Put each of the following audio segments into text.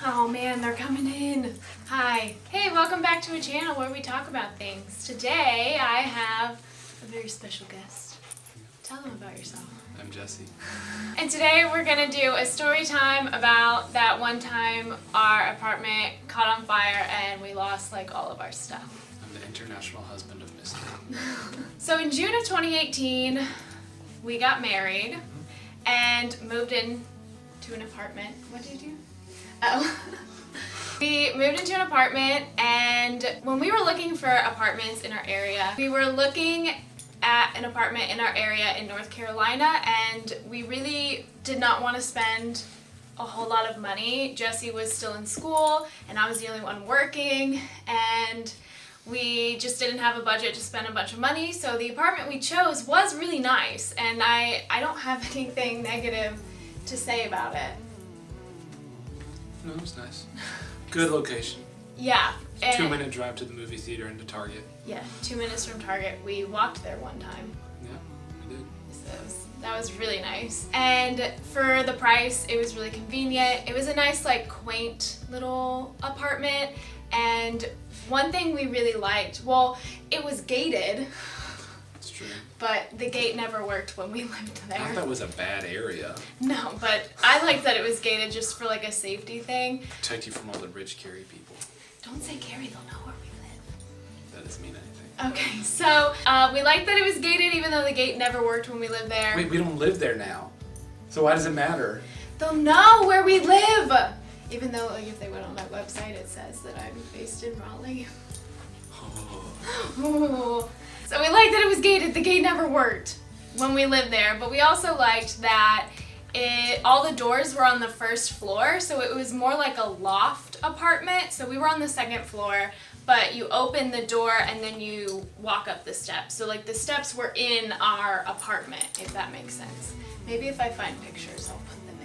Oh man, they're coming in. Hi. Hey, welcome back to a channel where we talk about things. Today I have a very special guest. Tell them about yourself. I'm Jesse. And today we're gonna do a story time about that one time our apartment caught on fire and we lost like all of our stuff. I'm the international husband of mystery. So in June of 2018, we got married and moved in to an apartment. What did you do? Oh. We moved into an apartment, and when we were looking for apartments in our area, we were looking at an apartment in our area in North Carolina, and we really did not want to spend a whole lot of money. Jesse was still in school, and I was the only one working, and we just didn't have a budget to spend a bunch of money, so the apartment we chose was really nice, and I don't have anything negative to say about it. No, it was nice. Good location. Yeah. 2-minute drive to the movie theater and to Target. Yeah, 2 minutes from Target. We walked there one time. Yeah, we did. So that was really nice. And for the price, it was really convenient. It was a nice, like, quaint little apartment. And one thing we really liked, well, it was gated. That's true. But the gate never worked when we lived there. I thought that was a bad area. No, but I liked that it was gated just for, like, a safety thing. Protect you from all the rich Cary people. Don't say Cary, they'll know where we live. That doesn't mean anything. Okay, so we liked that it was gated even though the gate never worked when we lived there. Wait, we don't live there now. So why does it matter? They'll know where we live! Even though, like, if they went on my website, it says that I'm based in Raleigh. Ooh. So we liked that it was gated. The gate never worked when we lived there, but we also liked that all the doors were on the first floor, so it was more like a loft apartment. So we were on the second floor, but you open the door and then you walk up the steps. So like the steps were in our apartment, if that makes sense. Maybe if I find pictures, I'll put them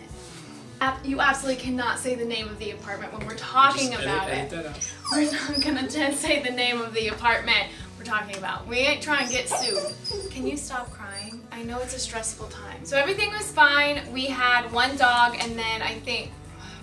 in. You absolutely cannot say the name of the apartment when we're talking about it. Edit that out. We're not gonna say the name of the apartment we're talking about. We ain't trying to get sued. Can you stop crying? I know it's a stressful time. So everything was fine. We had one dog, and then I think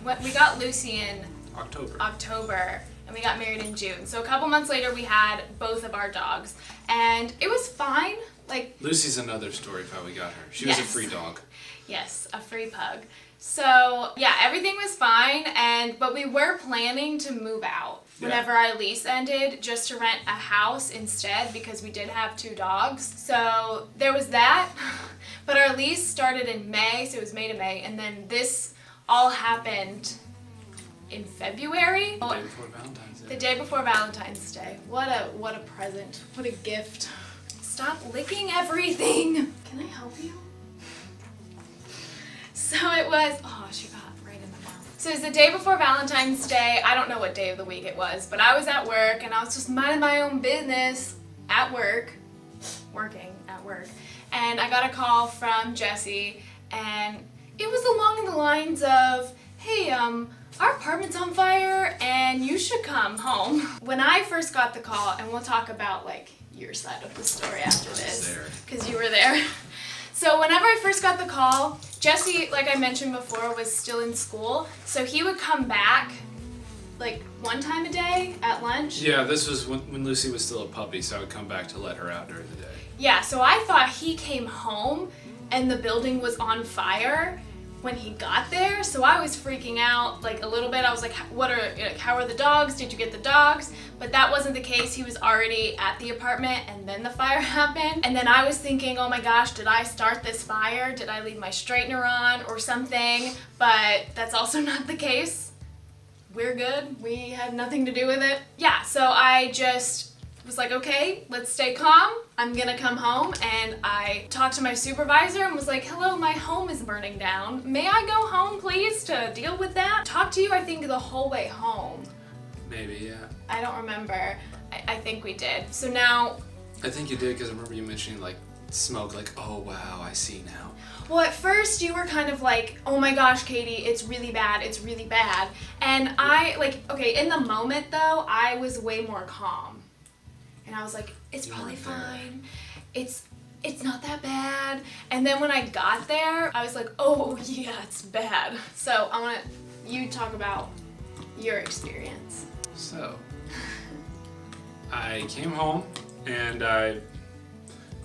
we got Lucy in October, and we got married in June. So a couple months later, we had both of our dogs, and it was fine. Like, Lucy's another story of how we got her. She was a free dog. Yes, a free pug. So yeah, everything was fine, but we were planning to move out whenever our lease ended, just to rent a house instead, because we did have 2 dogs. So there was that, but our lease started in May, so it was May to May, and then this all happened in February. The day before Valentine's Day. The day before Valentine's Day. What a present. What a gift. Stop licking everything. Can I help you? So it was, oh, she got right in the mouth. So it was the day before Valentine's Day. I don't know what day of the week it was, but I was at work and I was just minding my own business at work, working at work. And I got a call from Jesse, and it was along the lines of, hey, our apartment's on fire and you should come home. When I first got the call, and we'll talk about like your side of the story after this, because you were there. So whenever I first got the call, Jesse, like I mentioned before, was still in school, so he would come back like one time a day at lunch. Yeah, this was when Lucy was still a puppy, so I would come back to let her out during the day. Yeah, so I thought he came home and the building was on fire when he got there, so I was freaking out like a little bit. I was like, how are the dogs? Did you get the dogs? But that wasn't the case. He was already at the apartment and then the fire happened. And then I was thinking, oh my gosh, did I start this fire? Did I leave my straightener on or something? But that's also not the case. We're good. We had nothing to do with it. Yeah, so I just was like, okay, let's stay calm. I'm gonna come home, and I talked to my supervisor and was like, hello, my home is burning down. May I go home, please, to deal with that? Talked to you, I think, the whole way home. Maybe, yeah. I don't remember. I think we did. So now... I think you did, because I remember you mentioning, like, smoke, like, oh, wow, I see now. Well, at first you were kind of like, oh my gosh, Katey, it's really bad, it's really bad. And I, like, okay, in the moment, though, I was way more calm. And I was like, it's probably fine. It's not that bad. And then when I got there, I was like, oh yeah, it's bad. So I want you talk about your experience. So, I came home and I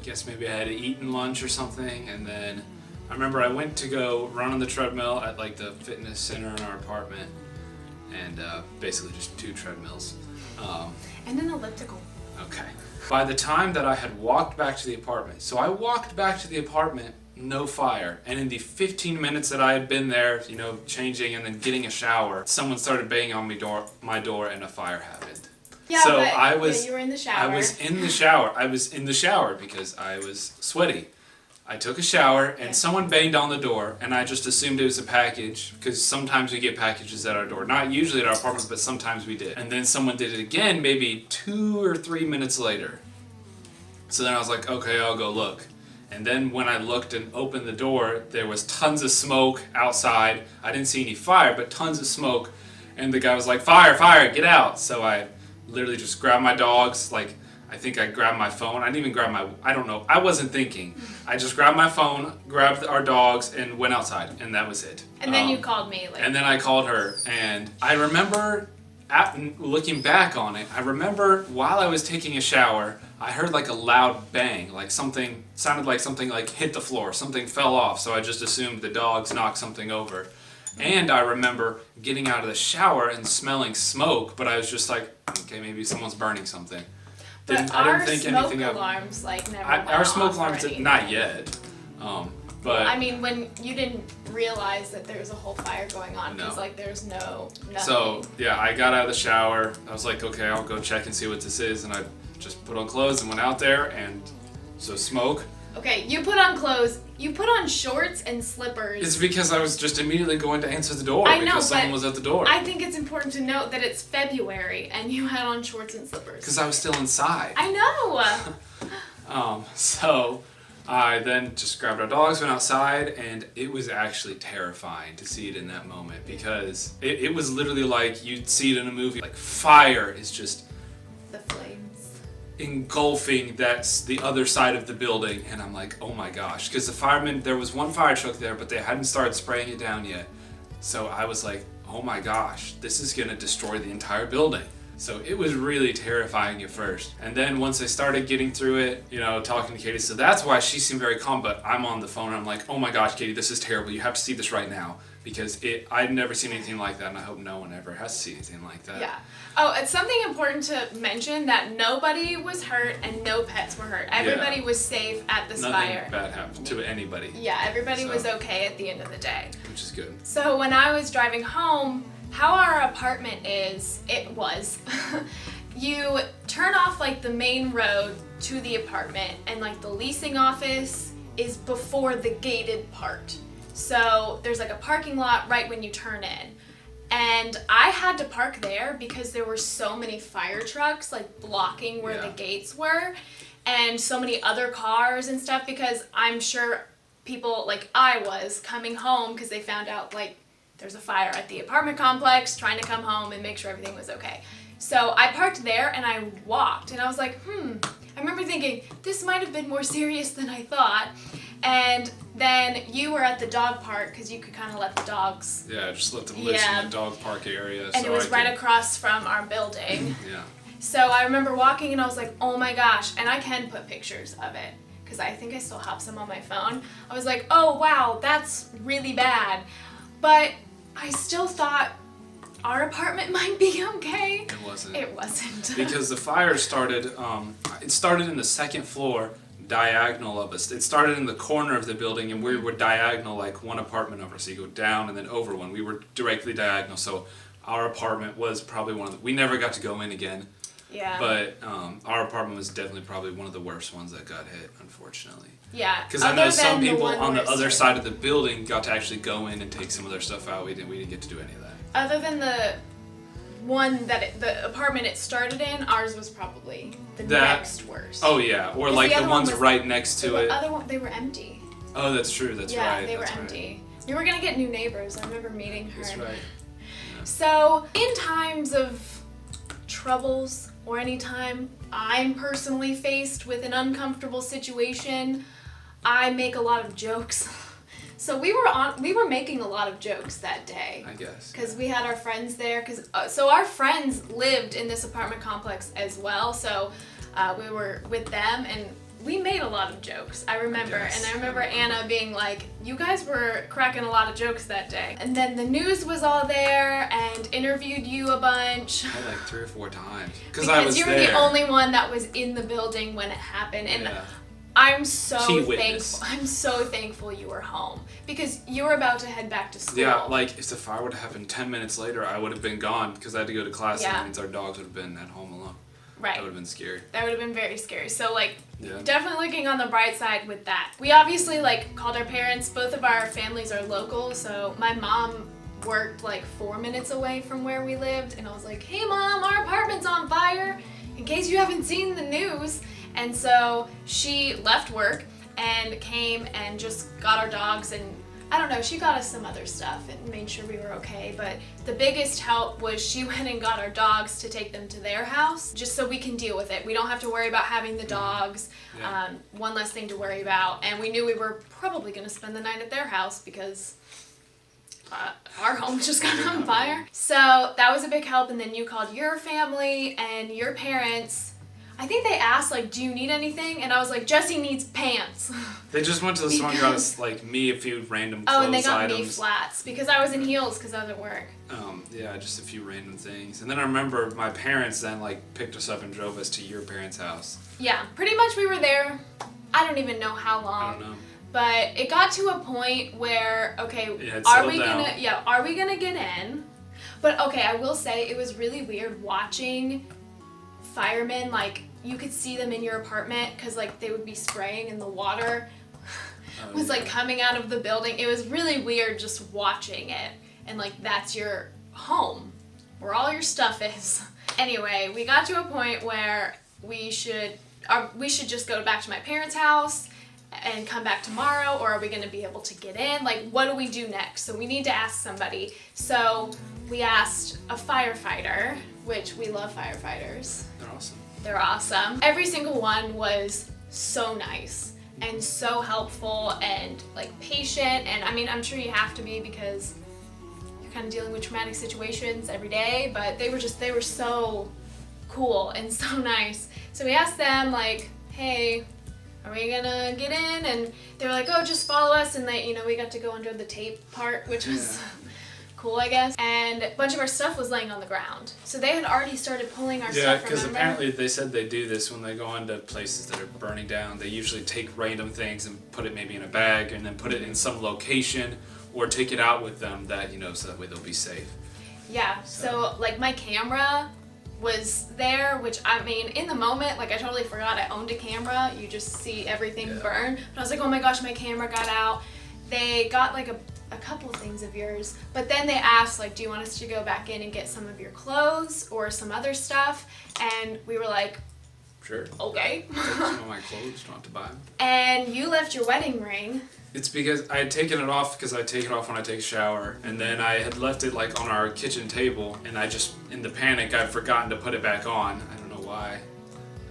guess maybe I had eaten lunch or something, and then I remember I went to go run on the treadmill at like the fitness center in our apartment, and basically just 2 treadmills. And an elliptical. Okay. By the time that I had walked back to the apartment, so I walked back to the apartment, no fire, and in the 15 minutes that I had been there, you know, changing and then getting a shower, someone started banging on my door and a fire happened. Yeah, so but you were in the shower. I was in the shower. I was in the shower because I was sweaty. I took a shower and someone banged on the door, and I just assumed it was a package because sometimes we get packages at our door. Not usually at our apartment, but sometimes we did. And then someone did it again maybe 2 or 3 minutes later. So then I was like, okay, I'll go look. And then when I looked and opened the door, there was tons of smoke outside. I didn't see any fire, but tons of smoke. And the guy was like, fire, fire, get out. So I literally just grabbed my dogs, like, I think I grabbed my phone. I didn't even grab I don't know. I wasn't thinking. I just grabbed my phone, grabbed our dogs, and went outside, and that was it. And then you called me. And then I called her, and I remember, looking back on it, I remember while I was taking a shower, I heard like a loud bang, like something, sounded like something like hit the floor, something fell off, so I just assumed the dogs knocked something over. And I remember getting out of the shower and smelling smoke, but I was just like, okay, maybe someone's burning something. But I our didn't think smoke anything alarms never went our smoke off alarms or anything. not yet. But I mean, when you didn't realize that there was a whole fire going on, because No. there's nothing. So yeah, I got out of the shower. I was like, okay, I'll go check and see what this is, and I just put on clothes and went out there, and so smoke. Okay, you put on clothes. You put on shorts and slippers. It's because I was just immediately going to answer the door I know, because someone but was at the door. I think it's important to note that it's February and you had on shorts and slippers. Because I was still inside. I know. So I then just grabbed our dogs, went outside, and it was actually terrifying to see it in that moment because it was literally like you'd see it in a movie. Like fire is just The flames. engulfing that's the other side of the building, and I'm like, oh my gosh, because the firemen, there was one fire truck there, but they hadn't started spraying it down yet. So I was like, oh my gosh, this is gonna destroy the entire building. So it was really terrifying at first. And then once I started getting through it, you know, talking to Katey, so that's why she seemed very calm, but I'm on the phone and I'm like, oh my gosh, Katey, this is terrible. You have to see this right now. Because I'd never seen anything like that, and I hope no one ever has to see anything like that. Yeah. Oh, it's something important to mention that nobody was hurt and no pets were hurt. Everybody was safe at this fire. Nothing bad happened to anybody. Yeah, everybody was okay at the end of the day. Which is good. So when I was driving home, how our apartment is, you turn off like the main road to the apartment, and like the leasing office is before the gated part. So there's like a parking lot right when you turn in. And I had to park there because there were so many fire trucks like blocking where the gates were, and so many other cars and stuff, because I'm sure people like I was coming home because they found out like there's a fire at the apartment complex, trying to come home and make sure everything was okay. So I parked there and I walked, and I was like, I remember thinking, this might have been more serious than I thought. And then you were at the dog park because you could kind of let the dogs. Yeah, just let them loose in the dog park area. And it was right across from our building. Yeah. So I remember walking and I was like, oh my gosh. And I can put pictures of it because I think I still have some on my phone. I was like, oh wow, that's really bad. But I still thought our apartment might be okay. It wasn't. It wasn't. Because the fire started, it started in the second floor, diagonal of us. It started in the corner of the building, and we were diagonal, like one apartment over. So you go down and then over one. We were directly diagonal. So our apartment was probably one of the, we never got to go in again. Yeah. But our apartment was definitely probably one of the worst ones that got hit, unfortunately. Yeah. Because I know some people on the other side of the building got to actually go in and take some of their stuff out. We didn't get to do any of that. Other than the one the apartment it started in, ours was probably the next worst. Oh yeah, or like the ones right next to it. Other one, they were empty. Oh, that's true. That's right. Yeah, they were empty. You were gonna get new neighbors. I remember meeting her. That's right. Yeah. So in times of troubles, or anytime I'm personally faced with an uncomfortable situation, I make a lot of jokes. So we were making a lot of jokes that day. I guess. Because we had our friends there. So our friends lived in this apartment complex as well. So we were with them and we made a lot of jokes. I remember. And I remember Anna being like, you guys were cracking a lot of jokes that day. And then the news was all there and interviewed you a bunch. Like 3 or 4 times. Because I was you were the only one that was in the building when it happened. And I'm so thankful. I'm so thankful you were home because you were about to head back to school. Yeah, like if the fire would have happened 10 minutes later, I would have been gone because I had to go to class and that means our dogs would have been at home alone. Right. That would have been scary. That would have been very scary. So definitely looking on the bright side with that. We obviously called our parents. Both of our families are local, so my mom worked 4 minutes away from where we lived, and I was like, "Hey mom, our apartment's on fire. In case you haven't seen the news." And so she left work and came and just got our dogs and I don't know, she got us some other stuff and made sure we were okay, but the biggest help was she went and got our dogs to take them to their house, just so we can deal with it. We don't have to worry about having the dogs, one less thing to worry about, and we knew we were probably going to spend the night at their house because our home just got on fire. So that was a big help, and then you called your family and your parents. I think they asked, do you need anything? And I was like, Jesse needs pants. They just went to the store and got us, me, a few random clothes items. Oh, and they got me flats because I was in heels because I was at work. Yeah, just a few random things. And then I remember my parents then, picked us up and drove us to your parents' house. Yeah, pretty much we were there, I don't even know how long. I don't know. But it got to a point where, okay, are we gonna get in? But okay, I will say it was really weird watching firemen, you could see them in your apartment because they would be spraying and the water was coming out of the building. It was really weird just watching it, and that's your home where all your stuff is. Anyway, we got to a point where we should just go back to my parents' house and come back tomorrow, or are we going to be able to get in? What do we do next? So we need to ask somebody. So we asked a firefighter, which we love firefighters. They're awesome. They're awesome. Every single one was so nice and so helpful and patient. And I mean, I'm sure you have to be because you're kind of dealing with traumatic situations every day, but they were so cool and so nice. So we asked them hey, are we gonna get in? And they were like, oh, just follow us. And we got to go under the tape part, which was cool, I guess. And a bunch of our stuff was laying on the ground. So they had already started pulling our stuff, Yeah, because apparently they said they do this when they go into places that are burning down. They usually take random things and put it maybe in a bag and then put it in some location or take it out with them that, so that way they'll be safe. Yeah, so my camera was there, which I mean, in the moment, I totally forgot I owned a camera. You just see everything burn. But I was like, oh my gosh, my camera got out. They got a couple of things of yours, but then they asked do you want us to go back in and get some of your clothes or some other stuff? And we were like, sure, okay. Take some of my clothes, don't have to buy them. And you left your wedding ring. It's because I had taken it off because I take it off when I take a shower, and then I had left it on our kitchen table, and I just, in the panic, I'd forgotten to put it back on. I don't know why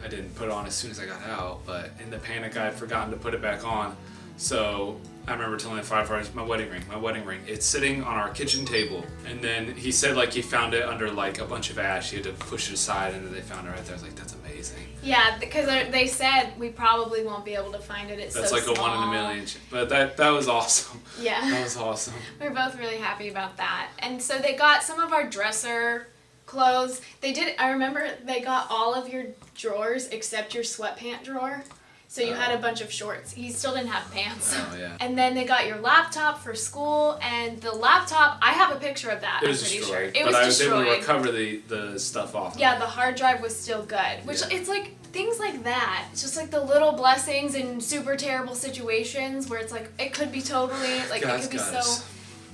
I didn't put it on as soon as I got out, but in the panic I had forgotten to put it back on. So I remember telling the firefighters, my wedding ring, it's sitting on our kitchen table. And then he said he found it under a bunch of ash. He had to push it aside and then they found it right there. I was like, that's amazing. Yeah, because they said we probably won't be able to find it. It's that's so a small. 1 in a million. But that was awesome. Yeah. That was awesome. We were both really happy about that. And so they got some of our dresser clothes. I remember they got all of your drawers except your sweatpant drawer. So you had a bunch of shorts. He still didn't have pants. Oh, yeah. And then they got your laptop for school, and the laptop, I have a picture of that, It was I'm pretty destroyed. sure. It but was I was destroyed. able to recover the stuff off. Yeah, the hard drive was still good. Which, it's things like that. It's just the little blessings in super terrible situations where it's it could be totally, it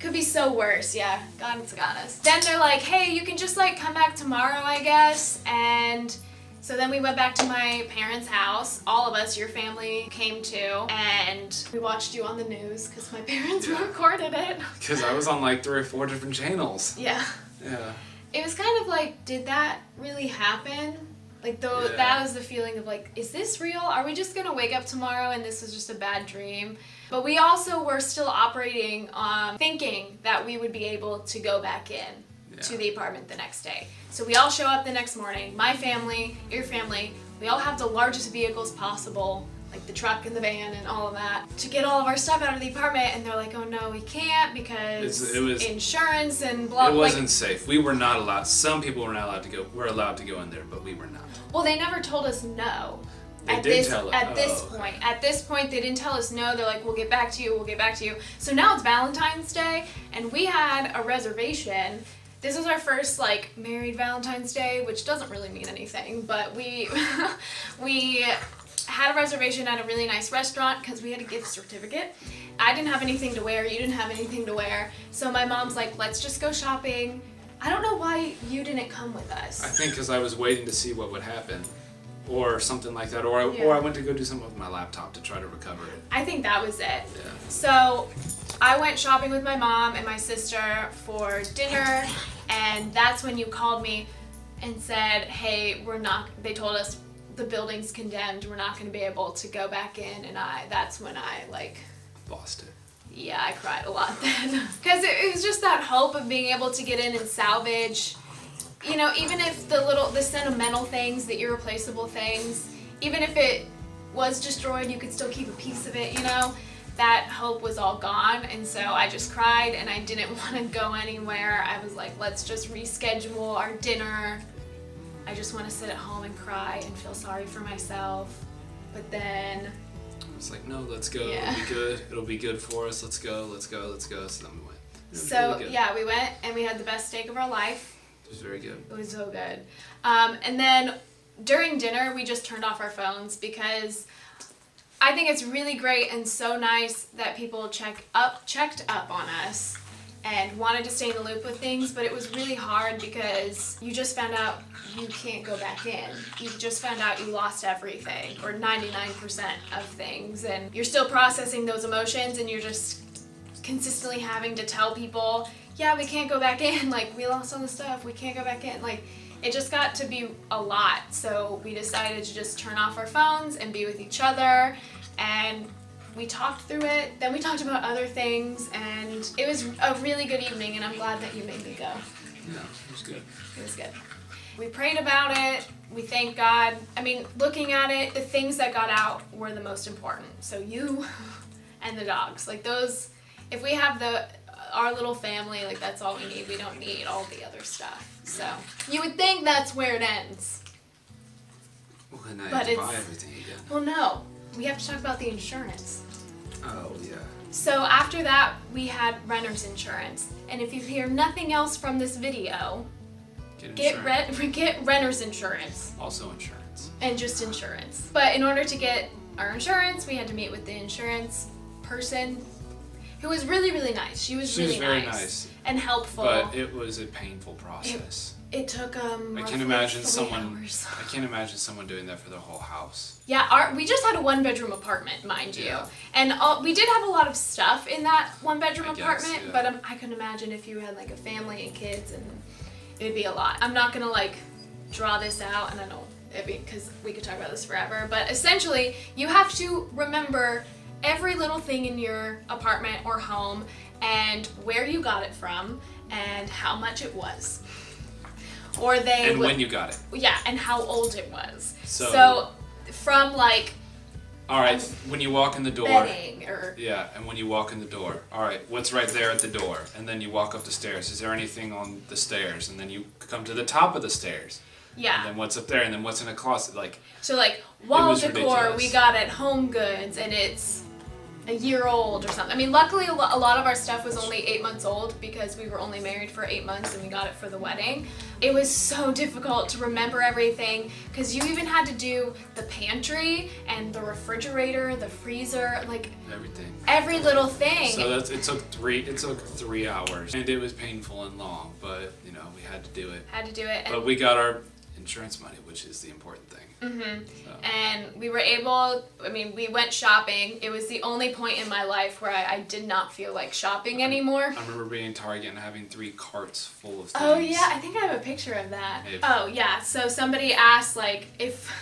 could be so worse. Yeah, God's got us. Then they're like, hey, you can just come back tomorrow, I guess. And so then we went back to my parents' house. All of us, your family, came to, and we watched you on the news because my parents recorded it. Because I was on 3 or 4 different channels. Yeah. Yeah. It was kind of did that really happen? Like, that was the feeling of, like, is this real? Are we just going to wake up tomorrow and this was just a bad dream? But we also were still operating on thinking that we would be able to go back in to the apartment the next day. So we all show up the next morning. My family, your family, we all have the largest vehicles possible, like the truck and the van and all of that, to get all of our stuff out of the apartment. And they're like, oh no, we can't because it was insurance and blah. It wasn't safe. We were not allowed. Some people were not allowed to go. We're allowed to go in there, but we were not. Well, they never told us no. They did tell us. At this point, they didn't tell us no. They're like, we'll get back to you. We'll get back to you. So now it's Valentine's Day, and we had a reservation. This was our first, like, married Valentine's Day, which doesn't really mean anything, but we had a reservation at a really nice restaurant because we had a gift certificate. I didn't have anything to wear. You didn't have anything to wear. So my mom's like, let's just go shopping. I don't know why you didn't come with us. I think because I was waiting to see what would happen. Or something like that. Or I went to go do something with my laptop to try to recover it. I think that was it. Yeah. So I went shopping with my mom and my sister for dinner, and that's when you called me and said, hey, they told us the building's condemned, we're not going to be able to go back in, and that's when I, like... lost it. Yeah, I cried a lot then. Because it was just that hope of being able to get in and salvage... You know, even if the sentimental things, the irreplaceable things, even if it was destroyed, you could still keep a piece of it, you know? That hope was all gone, and so I just cried, and I didn't want to go anywhere. I was like, let's just reschedule our dinner. I just want to sit at home and cry and feel sorry for myself. But then... I was like, no, let's go. Yeah. It'll be good. It'll be good for us. Let's go. So then we went. So, yeah, we went, and we had the best steak of our life. It was very good. It was so good. And then during dinner, we just turned off our phones because I think it's really great and so nice that people checked up on us and wanted to stay in the loop with things, but it was really hard because you just found out you can't go back in. You just found out you lost everything, or 99% of things, and you're still processing those emotions, and you're just consistently having to tell people, yeah, we can't go back in, like, we lost all the stuff, we can't go back in, like, it just got to be a lot, so we decided to just turn off our phones and be with each other, and we talked through it, then we talked about other things, and it was a really good evening, and I'm glad that you made me go. Yeah, it was good. It was good. We prayed about it, we thanked God. I mean, looking at it, the things that got out were the most important, so you and the dogs, like those, if we have our little family, like, that's all we need. We don't need all the other stuff. So you would think that's where it ends. Well, then I have to buy everything again. Well, no. We have to talk about the insurance. Oh, yeah. So after that, we had renter's insurance. And if you hear nothing else from this video, get renter's insurance. Also insurance. And just insurance. But in order to get our insurance, we had to meet with the insurance person, who was really, really nice. She was really very nice and helpful. But it was a painful process. It took I can't imagine 3 hours. I can't imagine someone doing that for their whole house. Yeah, we just had a 1-bedroom apartment, mind you, and we did have a lot of stuff in that 1-bedroom apartment. Yeah. But I can imagine if you had like a family and kids, and it'd be a lot. I'm not gonna like draw this out, and I don't, because we could talk about this forever. But essentially, you have to remember every little thing in your apartment or home, and where you got it from, and how much it was. When you got it. Yeah, and how old it was. So from like... All right, when you walk in the door... Bedding or... Yeah, and when you walk in the door. All right, what's right there at the door? And then you walk up the stairs. Is there anything on the stairs? And then you come to the top of the stairs. Yeah. And then what's up there? And then what's in a closet? So wall decor, ridiculous. We got at Home Goods, and it's a year old or something. I mean, luckily a lot of our stuff was only 8 months old because we were only married for 8 months and we got it for the wedding. It was so difficult to remember everything because you even had to do the pantry and the refrigerator, the freezer, like everything. Every little thing. So it took 3 hours, and it was painful and long, but we had to do it. Had to do it. But we got our insurance money, which is the important thing. And we were able, we went shopping. It was the only point in my life where I did not feel like shopping anymore. I remember being in Target and having 3 carts full of things. Oh yeah, I think I have a picture of that. Maybe. Oh yeah, so somebody asked like if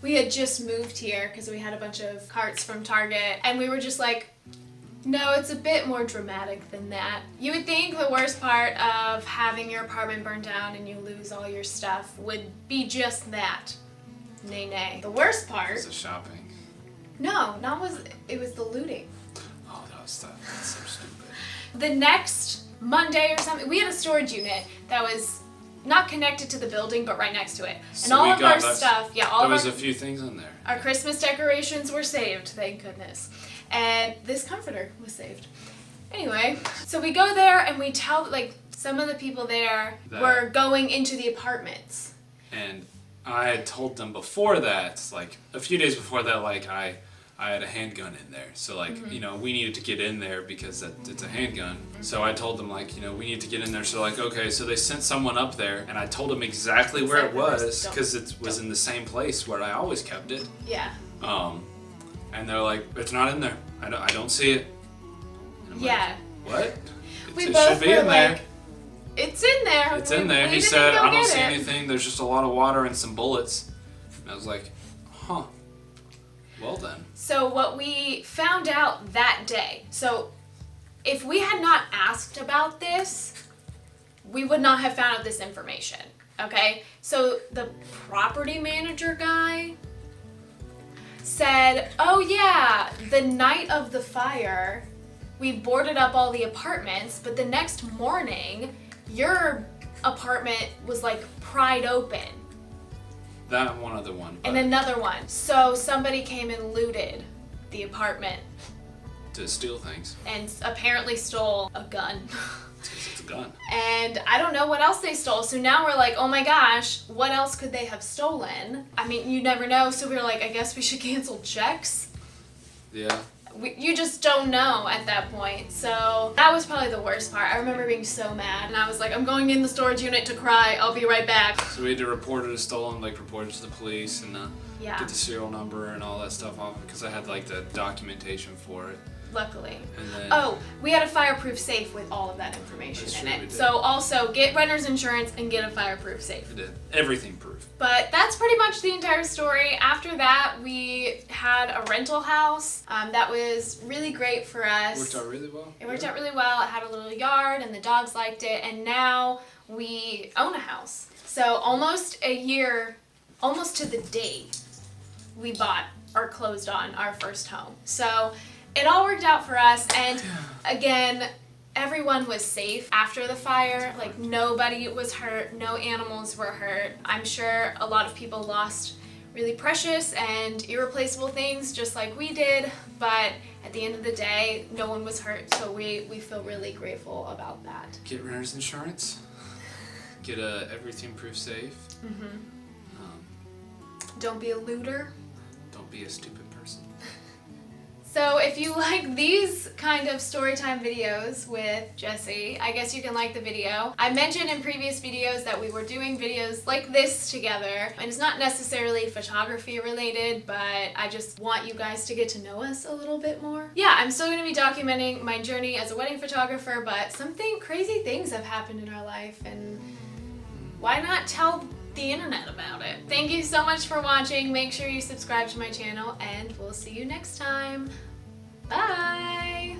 we had just moved here because we had a bunch of carts from Target, and we were just like, no, it's a bit more dramatic than that. You would think the worst part of having your apartment burn down and you lose all your stuff would be just that. Nay, nay. The worst part... Was the shopping? No, it was the looting. Oh, that's so stupid. The next Monday or something, we had a storage unit that was not connected to the building, but right next to it. So and all we of got our that- stuff, There was a few things in there. our Christmas decorations were saved, thank goodness. And this comforter was saved. Anyway, so we go there and we tell, like, some of the people there were going into the apartments. And I had told them before that, like, a few days before that, like, I had a handgun in there. So, like, you know, we needed to get in there because it's a handgun. So I told them, like, you know, we need to get in there. So, like, okay, so they sent someone up there, and I told them exactly where it was because it was in the same place where I always kept it. Yeah. And they're like, it's not in there. I don't see it. And I'm Yeah. like, what? We It both should be were in there. like, it's in there. It's in there. We He didn't said, go I don't get see it. anything. There's just a lot of water and some bullets. And I was like, huh. Well then. So what we found out that day, so if we had not asked about this, we would not have found out this information, okay? So the property manager guy said, oh yeah, the night of the fire, we boarded up all the apartments, but the next morning, your apartment was like pried open. That one other one. And another one. So somebody came and looted the apartment to steal things. and apparently stole a gun. It's a gun. And I don't know what else they stole. So now we're like, oh my gosh, what else could they have stolen? I mean, you never know. So we were like, I guess we should cancel checks. Yeah. You just don't know at that point. So that was probably the worst part. I remember being so mad. And I was like, I'm going in the storage unit to cry. I'll be right back. So we had to report it as stolen, like report it to the police and Yeah. get the serial number and all that stuff off because I had like the documentation for it. Luckily. And then, Oh, we had a fireproof safe with all of that information That's in true, we it. did. So also get renter's insurance and get a fireproof safe. I did everything proof. But that's pretty much the entire story. After that, we had a rental house that was really great for us. Worked out really well. It worked out really well. It had a little yard and the dogs liked it. And now we own a house. So almost a year, almost to the date, we bought or closed on our first home. So it all worked out for us. And again, everyone was safe after the fire. Like nobody was hurt, no animals were hurt. I'm sure a lot of people lost really precious and irreplaceable things just like we did, but at the end of the day, no one was hurt, so we feel really grateful about that. Get renter's insurance. Get a everything proof safe. Don't be a looter. Don't be a stupid person. So if you like these kind of storytime videos with Jesse, I guess you can like the video. I mentioned in previous videos that we were doing videos like this together, and it's not necessarily photography related, but I just want you guys to get to know us a little bit more. Yeah, I'm still going to be documenting my journey as a wedding photographer, but crazy things have happened in our life, and why not tell the internet about it? Thank you so much for watching. Make sure you subscribe to my channel, and we'll see you next time. Bye!